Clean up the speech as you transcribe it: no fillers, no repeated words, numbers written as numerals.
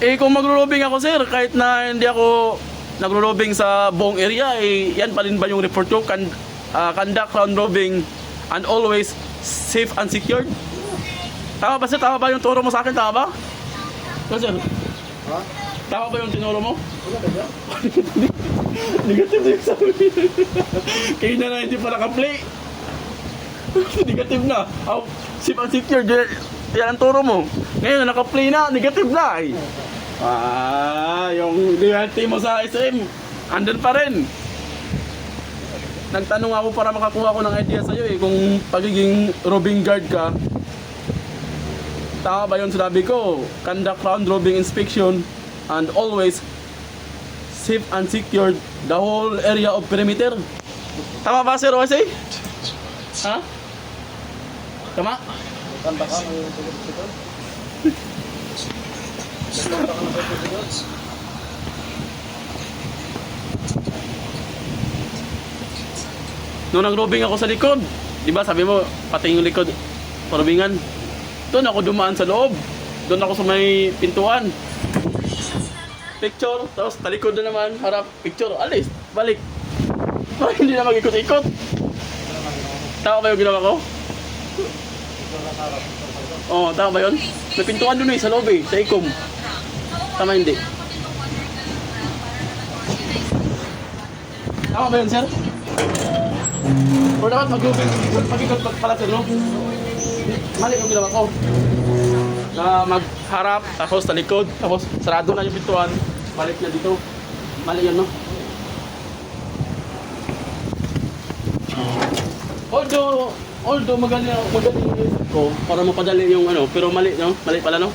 Eh kung magro-robbing ako sir, kahit na hindi ako nagro-robbing sa buong area, eh yan pa rin ba yung report ko? Conduct round robbing and always safe and secured. Tama ba sir? Tama ba yung turo mo sa akin? Tama ba? So, sir, Ha? tama ba yung tinuro mo? Wala ka dyan? Negative na yung sabi. Kaya na hindi pa naka-play. Negative na. Oh, safe and secured. Yan ang turo mo. Ngayon naka-play na, negative na. Ay. Yung reality mo sa SM, andun pa rin. Nagtanong ako para makakuha ko ng idea sa'yo eh, kung pagiging robbing guard ka. Tama ba yun sinabi ko? Conduct round robbing inspection and always safe and secured the whole area of perimeter. Tama ba sir OSA? Ha? Tama? Tanda ka ng tugot-tugot? Tanda ka ng tugot-tugot? Nung nag-robbing ako sa likod, di ba sabi mo, pati yung likod, robingan. Doon ako dumaan sa loob. Doon ako sa may pintuan. Picture, tapos talikod na naman, harap, picture, alis, balik. Para hindi na mag-ikot-ikot. Tama ba yung ginawa ko? Oo, tama ba yun? May pintuan doon eh, sa loob eh, sa ikom. Tama hindi? Tama ba yun, sir? O dapat mag-ikot pala sir, no? Mali yung ginawa ko. Na magharap, tapos talikod, tapos sarado na yung pintuan, balik na dito. Mali yun, no? Although magaling yung isip ko para mapadali yung ano, pero mali, no? Mali pala, no?